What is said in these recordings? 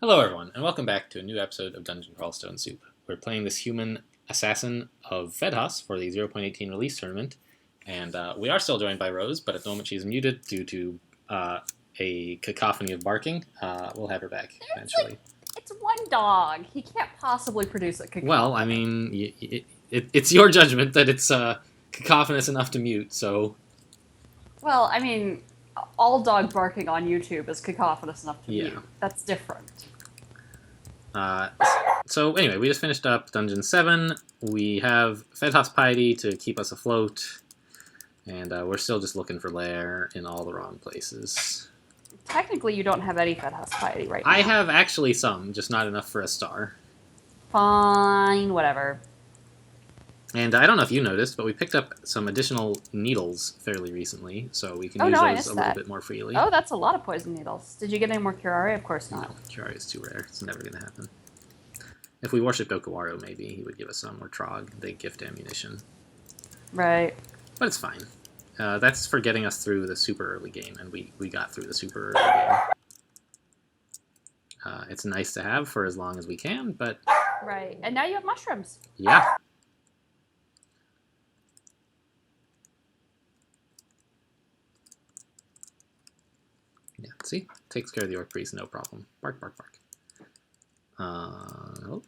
Hello everyone, and welcome back to a new episode of Dungeon Crawl Stone Soup. We're playing this human assassin of HuAs for the 0.18 release tournament, and we are still joined by Rose, but at the moment she's muted due to a cacophony of barking. We'll have her back eventually. It's one dog. He can't possibly produce a cacophony. Well, I mean, it's your judgment that it's cacophonous enough to mute, so... Well, I mean, all dog barking on YouTube is cacophonous enough to mute. That's different. So anyway, we just finished up Dungeon 7. We have HuAs piety to keep us afloat, and we're still just looking for lair in all the wrong places. Technically, you don't have any HuAs piety right now. I have actually some, just not enough for a star. Fine, whatever. And I don't know if you noticed, but we picked up some additional needles fairly recently, so we can use those a little bit more freely. Oh, that's a lot of poison needles. Did you get any more curare? Of course not. No, curare is too rare. It's never going to happen. If we worshipped Okawaro, maybe he would give us some, or Trog. They gift ammunition. Right. But it's fine. That's for getting us through the super early game, and we got through the super early game. It's nice to have for as long as we can, but... Right. And now you have mushrooms. Yeah. Yeah, see? Takes care of the Orc Priest, no problem. Bark, bark, bark. Oh,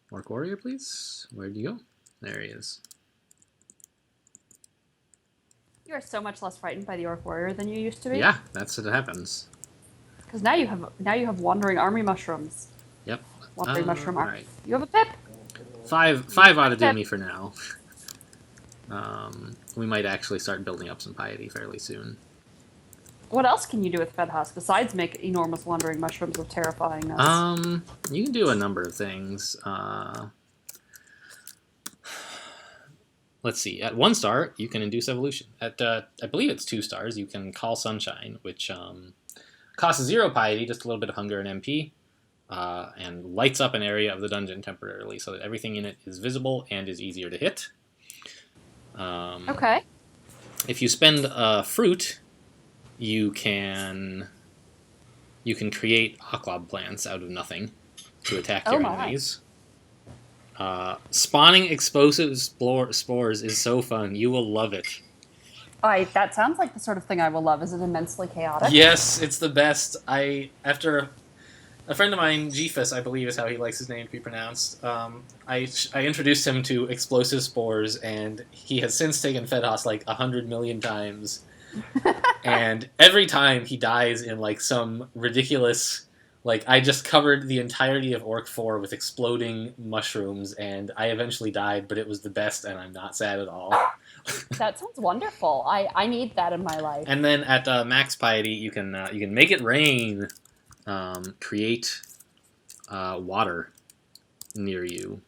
Orc Warrior, please? Where'd you go? There he is. You are so much less frightened by the Orc Warrior than you used to be. Yeah, that's what happens. Because now you have wandering army mushrooms. Yep. Wandering mushroom army. Right. You have a pip. Five ought to do me for now. We might actually start building up some piety fairly soon. What else can you do with HuAs besides make enormous wandering mushrooms of terrifyingness? You can do a number of things. Let's see. At 1 star, you can induce evolution. At I believe it's 2 stars, you can call sunshine, which costs 0 piety, just a little bit of hunger and MP, and lights up an area of the dungeon temporarily, so that everything in it is visible and is easier to hit. Okay. If you spend a fruit, you can create Aklob plants out of nothing to attack your enemies. Spawning explosive spores is so fun. You will love it. That sounds like the sort of thing I will love. Is it immensely chaotic? Yes, it's the best. After a friend of mine, Jephus, I believe is how he likes his name to be pronounced, I introduced him to explosive spores, and he has since taken HuAs like 100 million times. And every time he dies in like some ridiculous, like I just covered the entirety of Orc 4 with exploding mushrooms, and I eventually died, but it was the best, and I'm not sad at all. That sounds wonderful. I need that in my life. And then at max piety, you can make it rain, create water near you,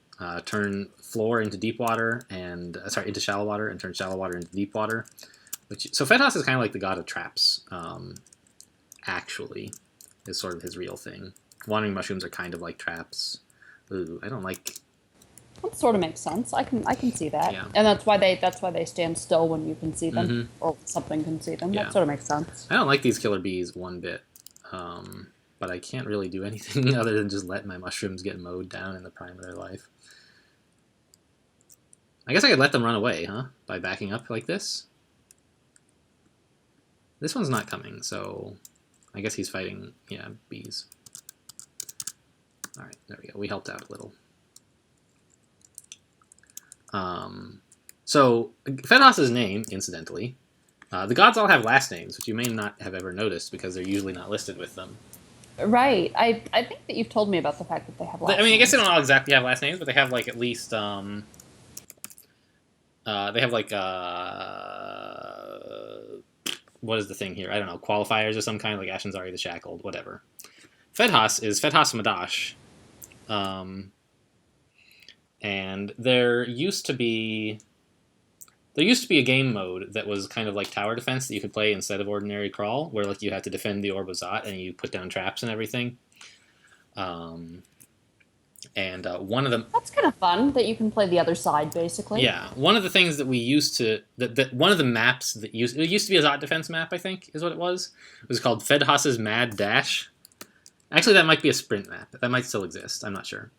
turn floor into deep water, and into shallow water, and turn shallow water into deep water. So HuAs is kind of like the god of traps, actually, is sort of his real thing. Wandering mushrooms are kind of like traps. Ooh, I don't like... That sort of makes sense. I can see that. Yeah. And that's why they stand still when you can see them, or something can see them. Yeah. That sort of makes sense. I don't like these killer bees one bit, but I can't really do anything other than just let my mushrooms get mowed down in the prime of their life. I guess I could let them run away, huh? By backing up like this? This one's not coming, so I guess he's fighting, bees. Alright, there we go. We helped out a little. So, HuAs' name, incidentally, the gods all have last names, which you may not have ever noticed because they're usually not listed with them. Right. I think that you've told me about the fact that they have last names. I mean, I guess they don't all exactly have last names, but they have, like, at least, they have, like, what is the thing here? I don't know, qualifiers or some kind, like Ashanzari the Shackled, whatever. HuAs is HuAs Madash. And there used to be a game mode that was kind of like tower defense that you could play instead of ordinary crawl, where like you had to defend the Orb of Zot and you put down traps and everything. And one of them... That's kind of fun, that you can play the other side, basically. Yeah. One of the things that we used to... one of the maps that used... It used to be a Zot defense map, I think, is what it was. It was called HuAs' Mad Dash. Actually, that might be a sprint map. That might still exist. I'm not sure.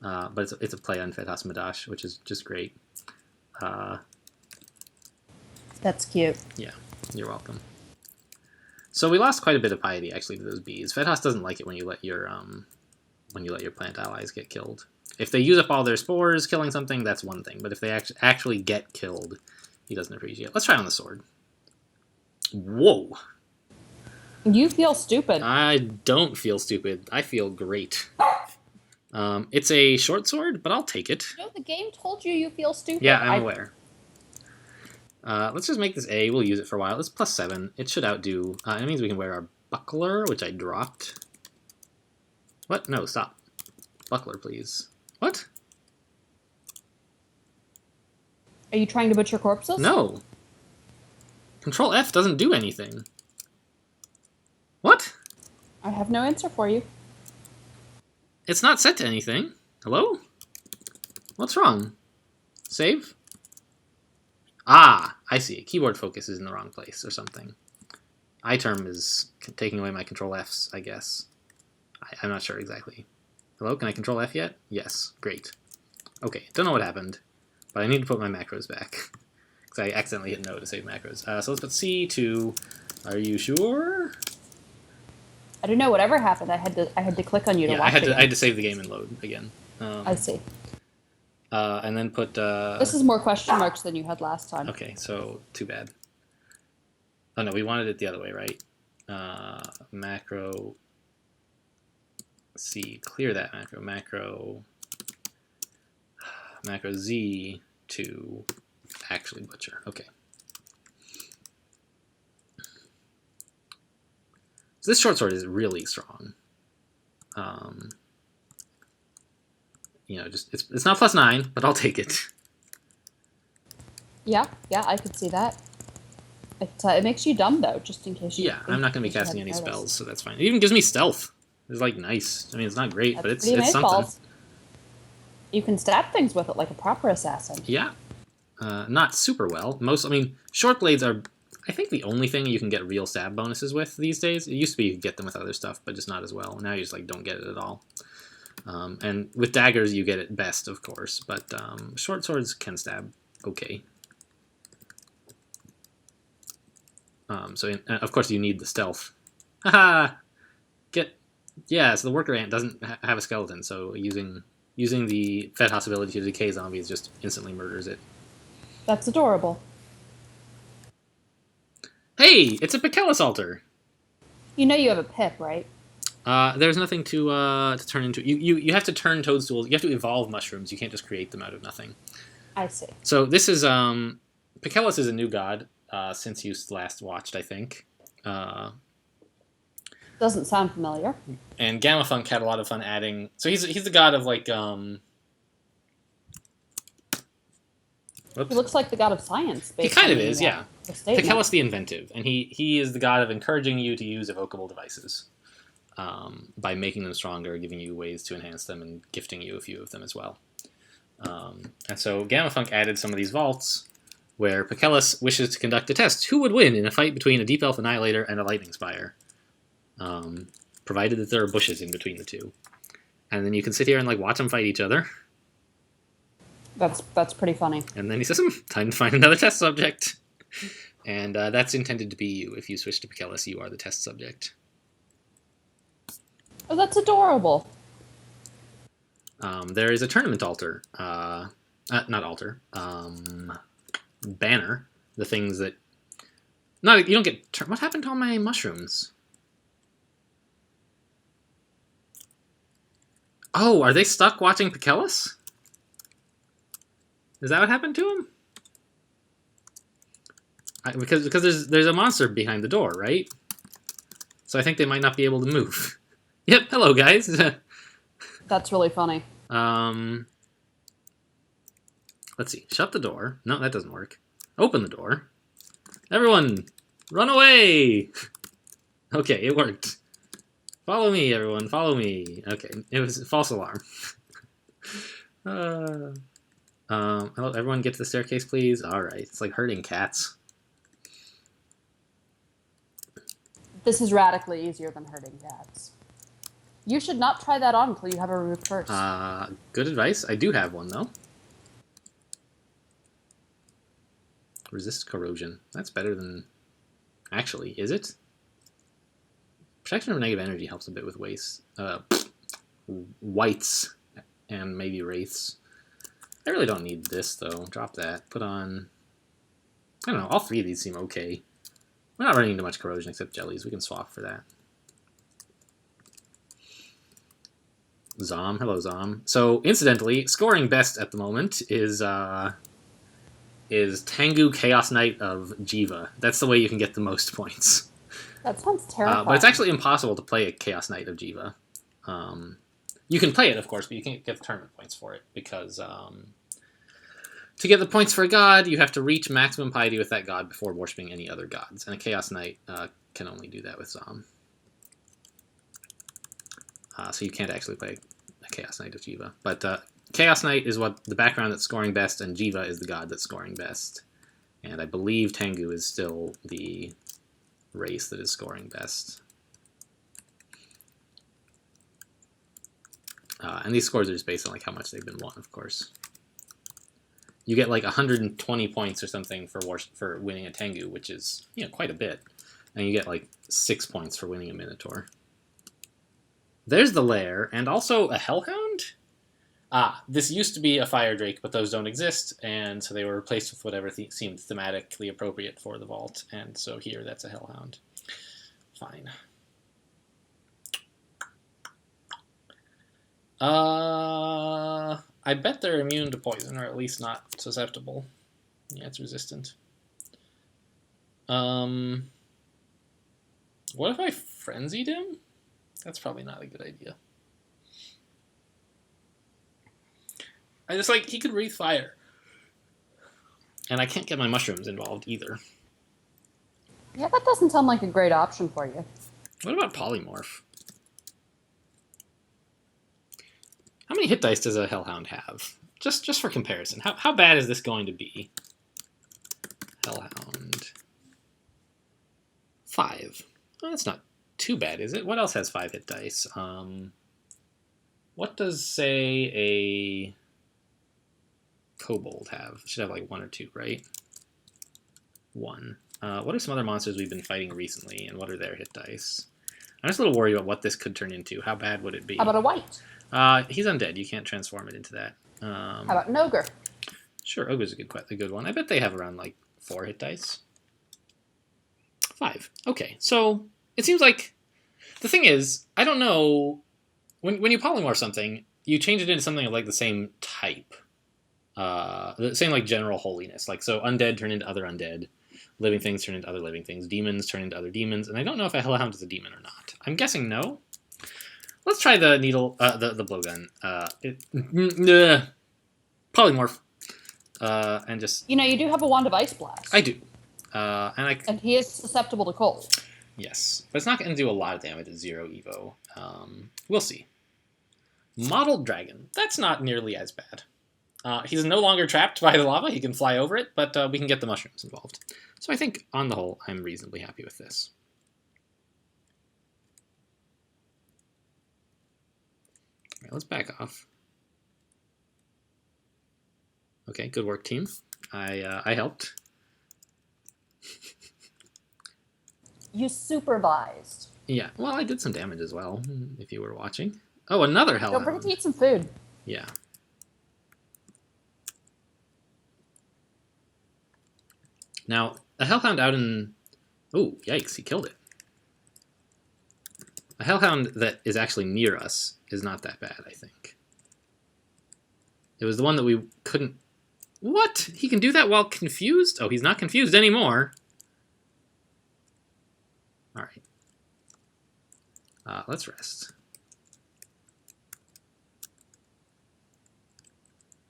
But it's a play on Fedhas Madash, which is just great. That's cute. Yeah, you're welcome. So we lost quite a bit of piety actually to those bees. Fedhas doesn't like it when you let your plant allies get killed. If they use up all their spores killing something, that's one thing. But if they actually get killed, he doesn't appreciate it. Let's try on the sword. Whoa. You feel stupid. I don't feel stupid. I feel great. It's a short sword, but I'll take it. No, the game told you feel stupid. Yeah, I'm aware. Let's just make this A. We'll use it for a while. It's +7. It should outdo... it means we can wear our buckler, which I dropped. What? No, stop. Buckler, please. What? Are you trying to butcher corpses? No. Control F doesn't do anything. What? I have no answer for you. It's not set to anything. Hello? What's wrong? Save? Ah, I see. Keyboard focus is in the wrong place or something. iTerm is taking away my Control Fs, I guess. I'm not sure exactly. Hello, can I Control F yet? Yes, great. Okay, don't know what happened, but I need to put my macros back. Because I accidentally hit no to save macros. So let's put C2. Are you sure? I don't know. Whatever happened, I had to click on you to watch it. I had to save the game and load again. I see. And then put... This is more question marks than you had last time. Okay, so too bad. Oh no, we wanted it the other way, right? Macro C, clear that macro Z to actually butcher. Okay. So this short sword is really strong. You know, just it's not +9, but I'll take it. Yeah, I could see that. It makes you dumb though, just in case you. Yeah, I'm not going to be casting any spells, so that's fine. It even gives me stealth. It's like nice. I mean, it's not great, but it's something. Balls. You can stab things with it like a proper assassin. Yeah, not super well. I mean, short blades are, I think, the only thing you can get real stab bonuses with these days. It used to be you could get them with other stuff, but just not as well. Now you just like don't get it at all. And with daggers, you get it best, of course, but short swords can stab okay. Of course, you need the stealth. Haha! Yeah, so the worker ant doesn't have a skeleton, so using the Fedhas ability to decay zombies just instantly murders it. That's adorable. Hey! It's a Picellus altar! You know you have a pip, right? There's nothing to turn into. You have to turn toadstools. You have to evolve mushrooms. You can't just create them out of nothing. I see. So this is Picellus is a new god since you last watched, I think. Doesn't sound familiar. And Gamma Funk had a lot of fun adding. So he's the god of like. He looks like the god of science. He kind of is, yeah. Picellus the inventive, and he is the god of encouraging you to use evocable devices. By making them stronger, giving you ways to enhance them, and gifting you a few of them as well. And so Gamma Funk added some of these vaults where Picellus wishes to conduct a test. Who would win in a fight between a Deep Elf Annihilator and a Lightning Spire? Provided that there are bushes in between the two. And then you can sit here and like watch them fight each other. That's pretty funny. And then he says, time to find another test subject. And that's intended to be you. If you switch to Picellus, you are the test subject. Oh, that's adorable. There is a tournament altar. Not altar. Banner. The things that... No, you don't get... What happened to all my mushrooms? Oh, are they stuck watching Picellus? Is that what happened to him? Because there's a monster behind the door, right? So I think they might not be able to move. Yep, hello guys. That's really funny. Let's see. Shut the door. No, that doesn't work. Open the door. Everyone, run away! Okay, it worked. Follow me, everyone. Follow me. Okay, it was a false alarm. Hello, everyone get to the staircase, please. All right, it's like herding cats. This is radically easier than herding cats. You should not try that on until you have a roof first. Good advice. I do have one, though. Resist corrosion. That's better than... Actually, is it? Protection from negative energy helps a bit with waste. Whites and maybe wraiths. I really don't need this, though. Drop that. Put on... I don't know. All three of these seem okay. We're not running into much corrosion except jellies. We can swap for that. Zom. Hello, Zom. So, incidentally, scoring best at the moment is Tengu Chaos Knight of Jiva. That's the way you can get the most points. That sounds terrifying. But it's actually impossible to play a Chaos Knight of Jiva. You can play it, of course, but you can't get the tournament points for it, because to get the points for a god, you have to reach maximum piety with that god before worshipping any other gods, and a Chaos Knight can only do that with Zom. So you can't actually play a Chaos Knight of Jiva. But Chaos Knight is what the background that's scoring best, and Jiva is the god that's scoring best. And I believe Tengu is still the race that is scoring best. And these scores are just based on like how much they've been won, of course. You get like 120 points or something for winning a Tengu, which is, you know, quite a bit. And you get like 6 points for winning a Minotaur. There's the lair, and also a Hellhound? This used to be a Fire Drake, but those don't exist, and so they were replaced with whatever seemed thematically appropriate for the vault, and so here, that's a Hellhound. Fine. I bet they're immune to poison, or at least not susceptible. Yeah, it's resistant. What if I frenzied him? That's probably not a good idea. I just, like, he could breathe fire. And I can't get my mushrooms involved either. Yeah, that doesn't sound like a great option for you. What about polymorph? How many hit dice does a Hellhound have? Just for comparison. How bad is this going to be? Hellhound. 5. Well, that's not too bad, is it? What else has 5 hit dice? What does, say, a Kobold have? It should have like 1 or 2, right? 1. What are some other monsters we've been fighting recently, and what are their hit dice? I'm just a little worried about what this could turn into. How bad would it be? How about a white? He's undead. You can't transform it into that. How about an ogre? Sure, ogre's a good one. I bet they have around like 4 hit dice. 5. Okay, so it seems like the thing is, I don't know, when you polymorph something, you change it into something of like the same type. The same like general holiness. Like, so undead turn into other undead, living things turn into other living things, demons turn into other demons, and I don't know if a Hellhound is a demon or not. I'm guessing no. Let's try the needle, the blowgun. Polymorph. And just... You know, you do have a Wand of Ice Blast. I do. And he is susceptible to cold. Yes, but it's not going to do a lot of damage at 0 Evo. We'll see. Mottled Dragon. That's not nearly as bad. He's no longer trapped by the lava. He can fly over it, but we can get the mushrooms involved. So I think, on the whole, I'm reasonably happy with this. All right, let's back off. Okay, good work, team. I helped. You supervised. Yeah, well, I did some damage as well, if you were watching. Oh, another Hellhound. Don't forget to eat some food. Yeah. Now, a Hellhound out in... Oh, yikes, he killed it. A Hellhound that is actually near us is not that bad, I think. It was the one that we couldn't... What? He can do that while confused? Oh, he's not confused anymore. Alright. Let's rest.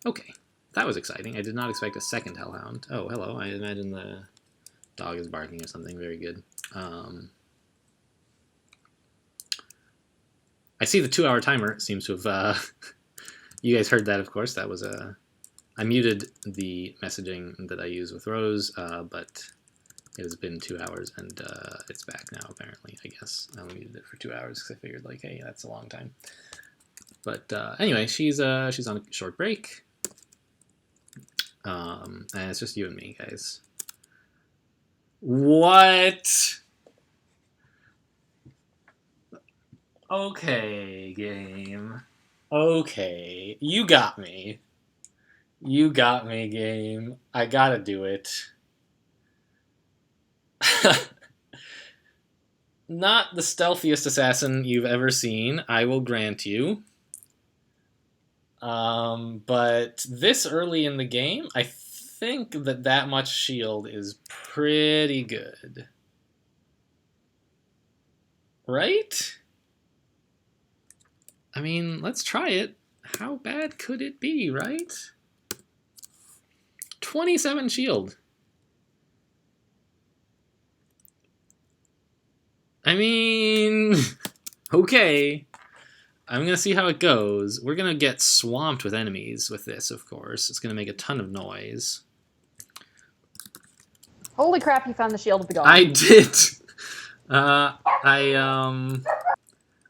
Okay. That was exciting. I did not expect a second Hellhound. Oh, hello. I imagine the dog is barking or something. Very good. I see the 2-hour timer seems to have... you guys heard that, of course. That was a... I muted the messaging that I use with Rose, but It has been 2 hours, and it's back now, apparently, I guess. I only needed it for 2 hours, because I figured, like, hey, that's a long time. But anyway, she's on a short break. And it's just you and me, guys. What? Okay, game. Okay, you got me. You got me, game. I gotta do it. Not the stealthiest assassin you've ever seen, I will grant you. But this early in the game, I think that much shield is pretty good. Right? I mean, let's try it. How bad could it be, right? 27 shield. I mean, okay. I'm going to see how it goes. We're going to get swamped with enemies with this, of course. It's going to make a ton of noise. Holy crap, you found the shield of the god. I did.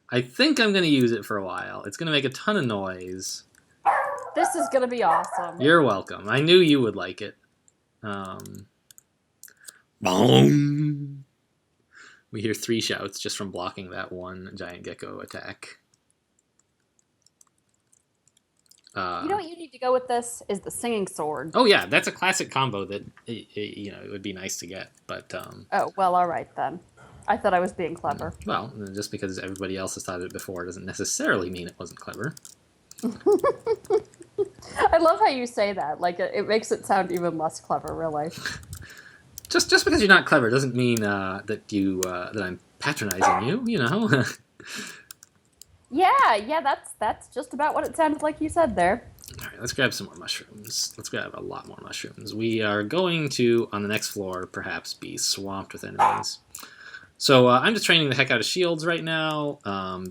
I think I'm going to use it for a while. It's going to make a ton of noise. This is going to be awesome. You're welcome. I knew you would like it. Boom. We hear 3 shouts just from blocking that one giant gecko attack. You know what you need to go with this is the singing sword. Oh yeah, that's a classic combo that you know, it would be nice to get, but Oh, well, all right then. I thought I was being clever. Well, just because everybody else has thought of it before doesn't necessarily mean it wasn't clever. I love how you say that. Like, it makes it sound even less clever, really. Just because you're not clever doesn't mean that I'm patronizing you. You know. Yeah, that's just about what it sounded like you said there. All right, let's grab some more mushrooms. Let's grab a lot more mushrooms. We are going to, on the next floor, perhaps be swamped with enemies. So I'm just training the heck out of shields right now,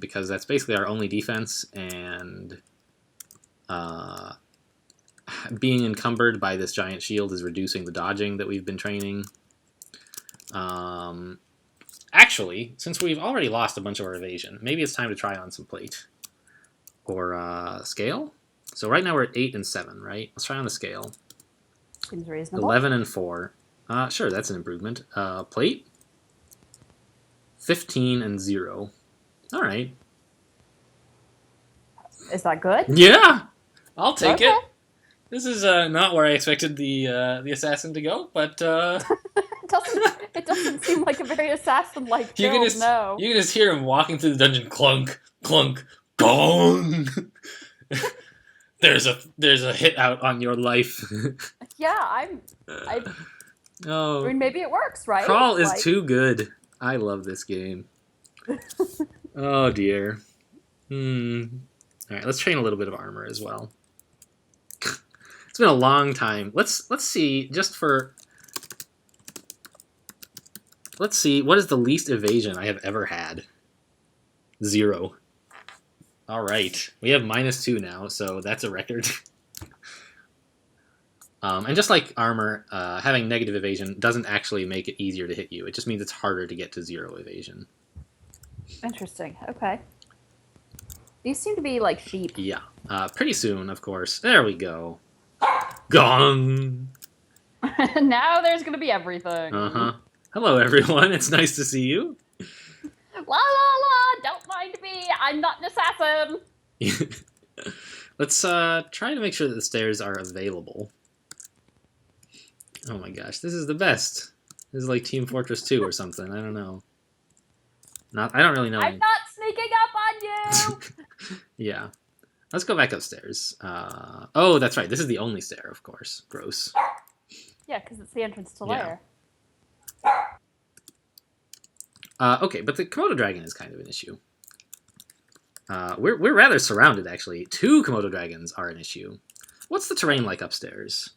because that's basically our only defense, and being encumbered by this giant shield is reducing the dodging that we've been training. Actually, since we've already lost a bunch of our evasion, maybe it's time to try on some plate. Or scale? So right now we're at 8 and 7, right? Let's try on the scale. Seems reasonable. 11 and 4. Sure, that's an improvement. Plate? 15 and 0. All right. Is that good? Yeah! I'll take Okay. it. This is not where I expected the assassin to go, but It doesn't seem like a very assassin-like you build, can no. just hear him walking through the dungeon, clunk, clunk, gong. There's a hit out on your life. Yeah, I Oh, mean, maybe it works, right? Crawl is Like- too good. I love this game. Oh dear. All right, let's train a little bit of armor as well. It's been a long time. Let's see, let's see, what is the least evasion I have ever had? 0. All right, we have -2 now, so that's a record. And just like armor, having negative evasion doesn't actually make it easier to hit you. It just means it's harder to get to 0 evasion. Interesting. Okay. These seem to be like sheep. Yeah. Pretty soon, of course. There we go. Gone. Now there's gonna be everything. Uh-huh. Hello, everyone. It's nice to see you. La la la! Don't mind me. I'm not an assassin. Let's try to make sure that the stairs are available. Oh my gosh, this is the best. This is like Team Fortress 2 or something. I don't know. I don't really know. I'm not sneaking up on you. Yeah. Let's go back upstairs. Oh, that's right. This is the only stair, of course. Gross. Yeah, because it's the entrance to Yeah. lair. Okay, but the Komodo dragon is kind of an issue. We're rather surrounded, actually. 2 Komodo dragons are an issue. What's the terrain like upstairs?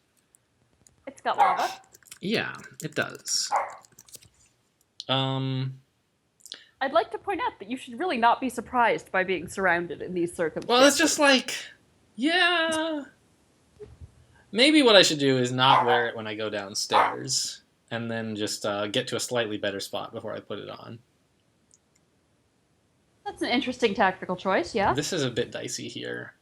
It's got lava. Yeah, it does. I'd like to point out that you should really not be surprised by being surrounded in these circumstances. Well, it's just like, yeah. Maybe what I should do is not wear it when I go downstairs. and then just get to a slightly better spot before I put it on. That's an interesting tactical choice, yeah. This is a bit dicey here.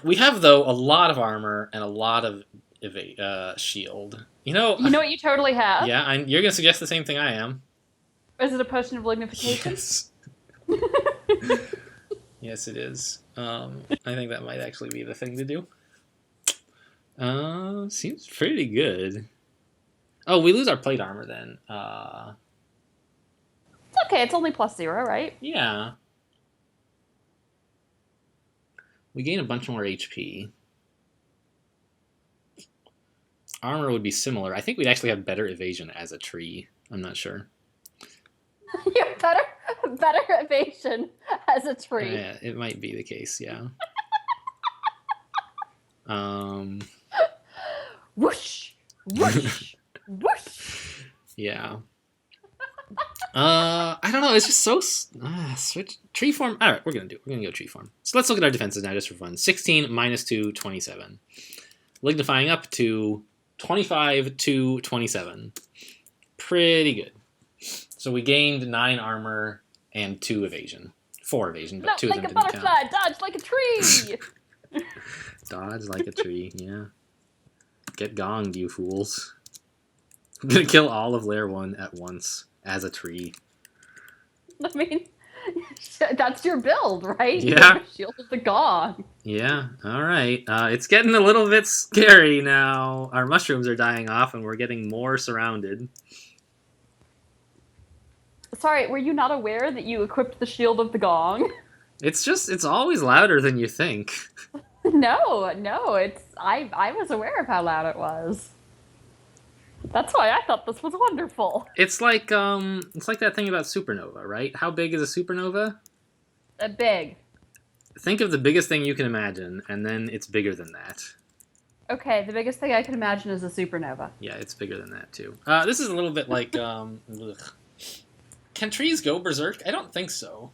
We have, though, a lot of armor and a lot of shield. You know what you totally have? Yeah, you're going to suggest the same thing I am. Is it a potion of lignification? Yes. Yes, it is. I think that might actually be the thing to do. Seems pretty good. Oh, we lose our plate armor then. It's okay, it's only +0, right? Yeah. We gain a bunch more HP. Armor would be similar. I think we'd actually have better evasion as a tree. I'm not sure. You have better evasion as a tree. Yeah, it might be the case, yeah. Whoosh! Whoosh! Whoosh! Yeah. I don't know. It's just so switch tree form. All right, we're gonna go tree form. So let's look at our defenses now, just for fun. 16 minus 2, 27. Lignifying up to 25 to 27. Pretty good. So we gained 9 armor and 2 evasion. 4 evasion, but 2 of them didn't count. Like a butterfly, dodge like a tree. Dodge like a tree. Yeah. Get gonged, you fools. I'm gonna kill all of Lair 1 at once. As a tree. I mean, that's your build, right? Yeah. Shield of the Gong. Yeah, alright. It's getting a little bit scary now. Our mushrooms are dying off and we're getting more surrounded. Sorry, were you not aware that you equipped the Shield of the Gong? It's always louder than you think. No, I was aware of how loud it was. That's why I thought this was wonderful. It's like that thing about supernova, right? How big is a supernova? Big. Think of the biggest thing you can imagine, and then it's bigger than that. Okay, the biggest thing I can imagine is a supernova. Yeah, it's bigger than that too. This is a little bit like ugh. Can trees go berserk? I don't think so.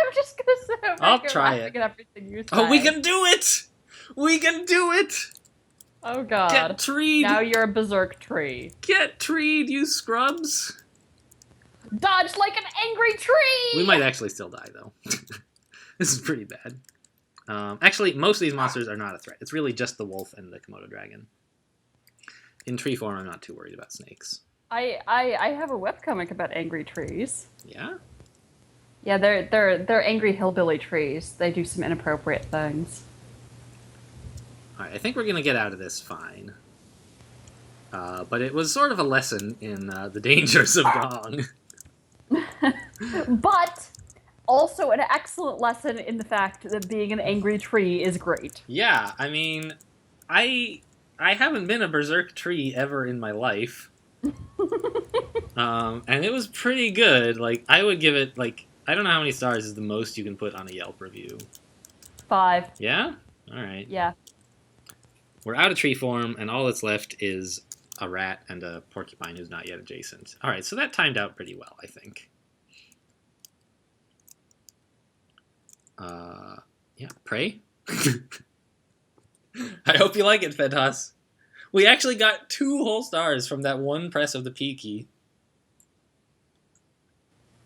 I'm just gonna sit over I'll here try laughing it. at everything you say. Oh, we can do it! We can do it! Oh god. Get treed! Now you're a berserk tree. Get treed, you scrubs! Dodge like an angry tree! We might actually still die, though. This is pretty bad. Actually, most of these monsters are not a threat. It's really just the wolf and the Komodo dragon. In tree form, I'm not too worried about snakes. I have a webcomic about angry trees. Yeah? Yeah, they're angry hillbilly trees. They do some inappropriate things. Alright, I think we're gonna get out of this fine. But it was sort of a lesson in the dangers of Gong. But also an excellent lesson in the fact that being an angry tree is great. Yeah, I mean, I haven't been a berserk tree ever in my life. And it was pretty good. Like, I would give it, like, I don't know how many stars is the most you can put on a Yelp review. 5. Yeah? Alright. Yeah. We're out of tree form, and all that's left is a rat and a porcupine who's not yet adjacent. Alright, so that timed out pretty well, I think. Yeah, pray? I hope you like it, Fedhas. We actually got 2 whole stars from that one press of the P key.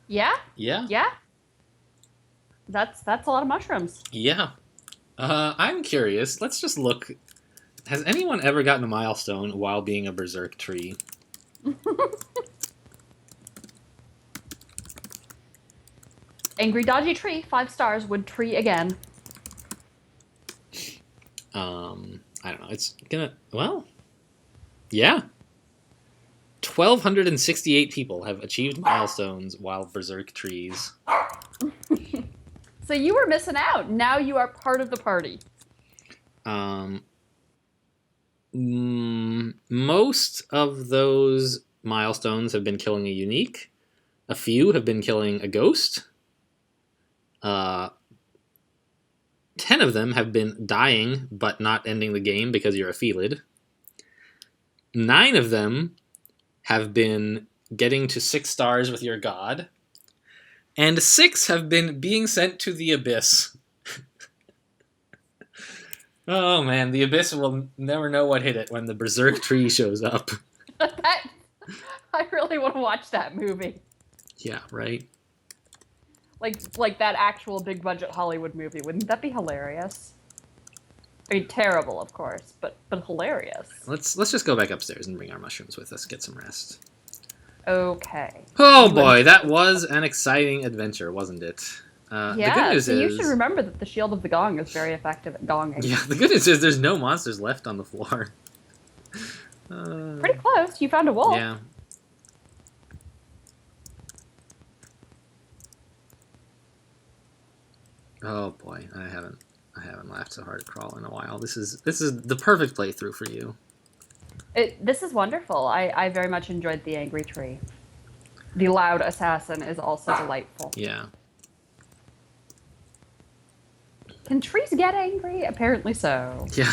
Yeah? Yeah? Yeah? That's a lot of mushrooms. Yeah. I'm curious. Let's just look. Has anyone ever gotten a milestone while being a berserk tree? Angry dodgy tree, 5 stars, would tree again. I don't know. It's gonna, well, yeah. 1,268 people have achieved milestones while berserk trees. So you were missing out. Now you are part of the party. Most of those milestones have been killing a unique. A few have been killing a ghost. 10 of them have been dying, but not ending the game because you're a Felid. 9 of them have been getting to 6 stars with your god. And 6 have been being sent to the Abyss. Oh man, the Abyss will never know what hit it when the Berserk tree shows up. That, I really want to watch that movie. Yeah, right? Like that actual big budget Hollywood movie. Wouldn't that be hilarious? I mean, terrible, of course, but hilarious. Let's just go back upstairs and bring our mushrooms with us, get some rest. Okay. Oh boy, that was an exciting adventure, wasn't it? Yeah, the good news so is... you should remember that the Shield of the Gong is very effective at gonging. Yeah, the good news is there's no monsters left on the floor. Pretty close. You found a wolf. Yeah. Oh boy, I haven't laughed so hard at Crawl in a while. This is the perfect playthrough for you. This is wonderful. I very much enjoyed the Angry Tree. The Loud Assassin is also delightful. Yeah. Can trees get angry? Apparently so. Yeah.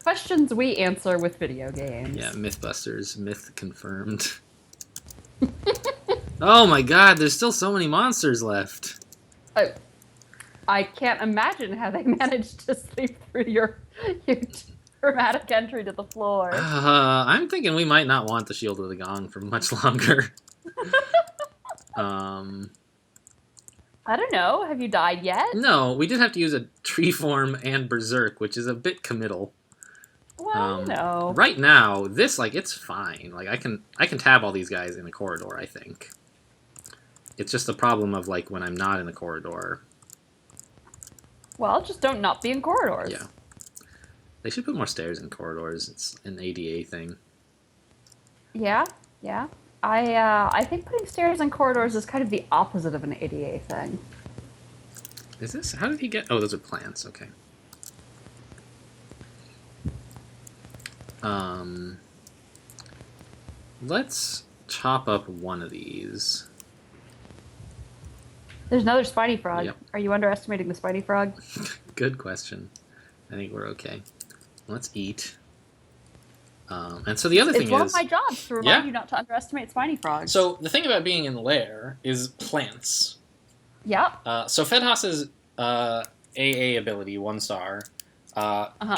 Questions we answer with video games. Yeah, Mythbusters, myth confirmed. Oh my god, there's still so many monsters left. I can't imagine how they managed to sleep through your dramatic entry to the floor. I'm thinking we might not want the Shield of the Gong for much longer. I don't know. Have you died yet? No, we did have to use a tree form and Berserk, which is a bit committal. Well, no. Right now, this, like, it's fine. Like, I can tab all these guys in a corridor, I think. It's just the problem of, like, when I'm not in a corridor. Well, just don't not be in corridors. Yeah. They should put more stairs in corridors. It's an ADA thing. Yeah, yeah. I think putting stairs in corridors is kind of the opposite of an ADA thing. Is this... How did he get... Oh, those are plants. Okay. Let's chop up one of these. There's another spiny frog. Yep. Are you underestimating the spiny frog? Good question. I think we're okay. Let's eat. And so the other thing is... It's one of my jobs to remind you not to underestimate spiny frogs. So the thing about being in the lair is plants. Yep. So Fedhas's AA ability, 1 star,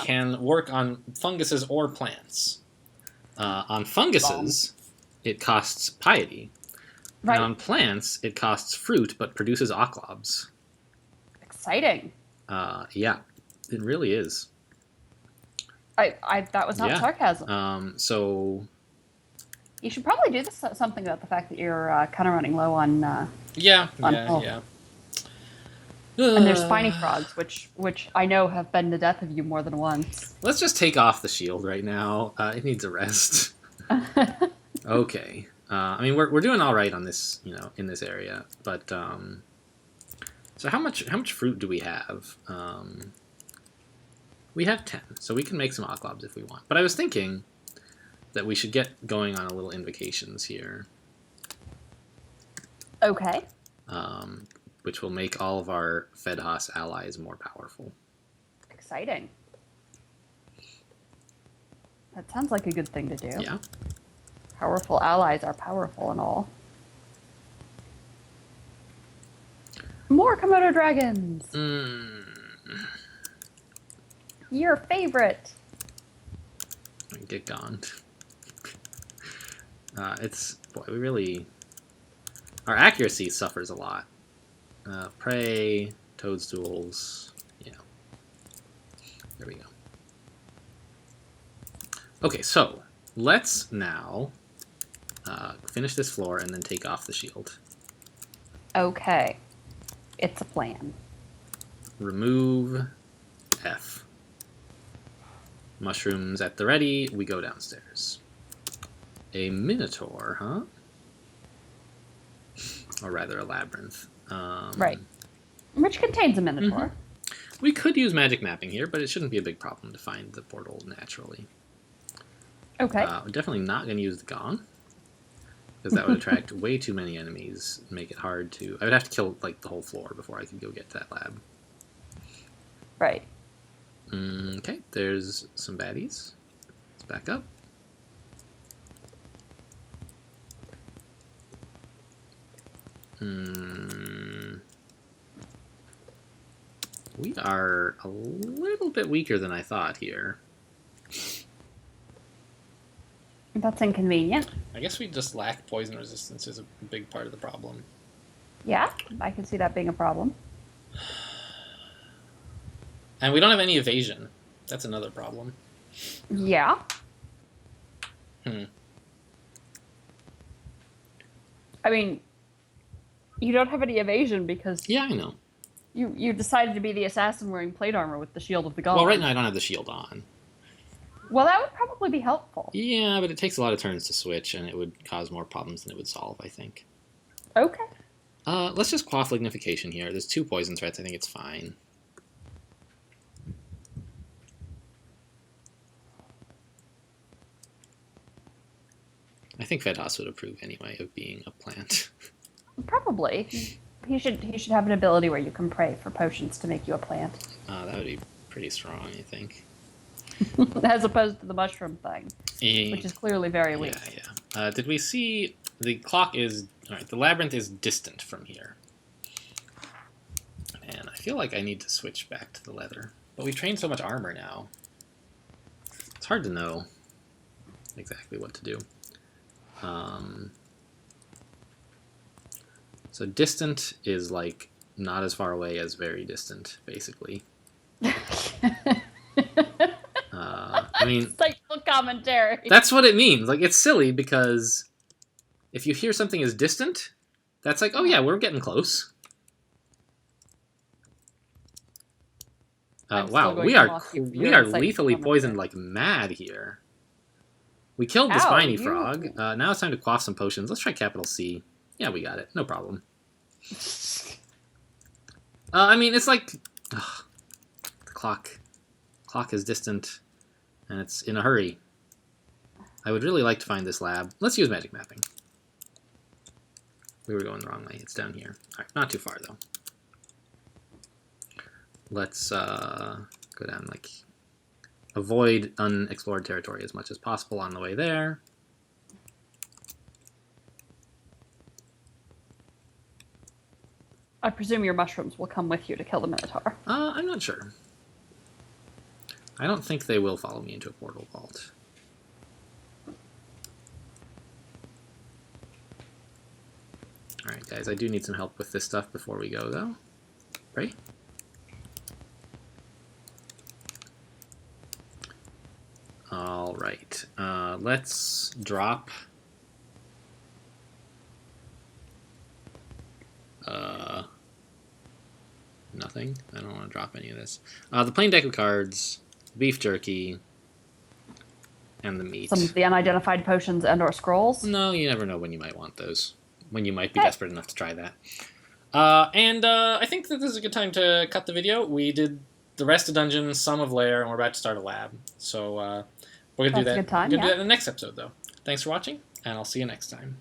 can work on funguses or plants. On funguses, it costs piety. Right. And on plants, it costs fruit, but produces oclobs. Exciting. Yeah, it really is. That was not sarcasm. So... You should probably do something about the fact that you're kind of running low on... Yeah. And there's spiny frogs, which I know have been the death of you more than once. Let's just take off the shield right now. It needs a rest. Okay. I mean, we're doing all right on this, in this area. But so how much fruit do we have? We have 10, so we can make some oclobs if we want. But I was thinking that we should get going on a little invocations here. Okay. Which will make all of our Fedhas allies more powerful. Exciting. That sounds like a good thing to do. Yeah. Powerful allies are powerful and all. More Komodo dragons! Your favorite! Get gone. Boy, we really... Our accuracy suffers a lot. Prey, toadstools, There we go. Okay, so let's now finish this floor and then take off the shield. Okay. It's a plan. Remove F. Mushrooms at the ready, we go downstairs. A minotaur, huh? Or rather, a labyrinth. Right. Which contains a minotaur. We could use magic mapping here, but it shouldn't be a big problem to find the portal naturally. Okay. We're definitely not going to use the gong, because that would attract way too many enemies and make it hard to... I would have to kill, like, the whole floor before I could go get to that lab. Right. Okay, there's some baddies. Let's back up. We are a little bit weaker than I thought here. That's inconvenient. I guess we just lack poison resistance is a big part of the problem. Yeah, I can see that being a problem. And we don't have any evasion. That's another problem. Yeah. I mean, you don't have any evasion because Yeah, I know. you decided to be the assassin wearing plate armor with the shield of the goblin. Well, right now I don't have the shield on. Well, that would probably be helpful. Yeah, but it takes a lot of turns to switch, and it would cause more problems than it would solve, I think. Okay. Let's just quaff lignification here. There's 2 poison threats. I think it's fine. I think Fedhaus would approve anyway of being a plant. Probably. He should have an ability where you can pray for potions to make you a plant. That would be pretty strong, I think. As opposed to the mushroom thing, which is clearly very weak. Yeah. Did we see the clock is... Alright, the labyrinth is distant from here. And I feel like I need to switch back to the leather. But we trained so much armor now. It's hard to know exactly what to do. So distant is like not as far away as very distant, basically. I mean, insightful commentary. That's what it means. Like, it's silly because if you hear something as distant, that's like, oh yeah, we're getting close. Wow, we are lethally poisoned like mad here. We killed the spiny frog. Now it's time to quaff some potions. Let's try capital C. Yeah, we got it. No problem. I mean, it's like... Ugh, the clock is distant, and it's in a hurry. I would really like to find this lab. Let's use magic mapping. We were going the wrong way. It's down here. Alright, not too far, though. Let's go down, like... Avoid unexplored territory as much as possible on the way there. I presume your mushrooms will come with you to kill the Minotaur. I'm not sure. I don't think they will follow me into a portal vault. Alright, guys, I do need some help with this stuff before we go, though. Right? Alright, let's drop... nothing. I don't want to drop any of this. The plain deck of cards, beef jerky, and the meat. Some of the unidentified potions and/or scrolls. No, you never know when you might want those. When you might be desperate enough to try that. I think that this is a good time to cut the video. We did the rest of dungeon, some of lair, and we're about to start a lab. So we're gonna do that. That's a good time. We're gonna do that in the next episode, though. Thanks for watching, and I'll see you next time.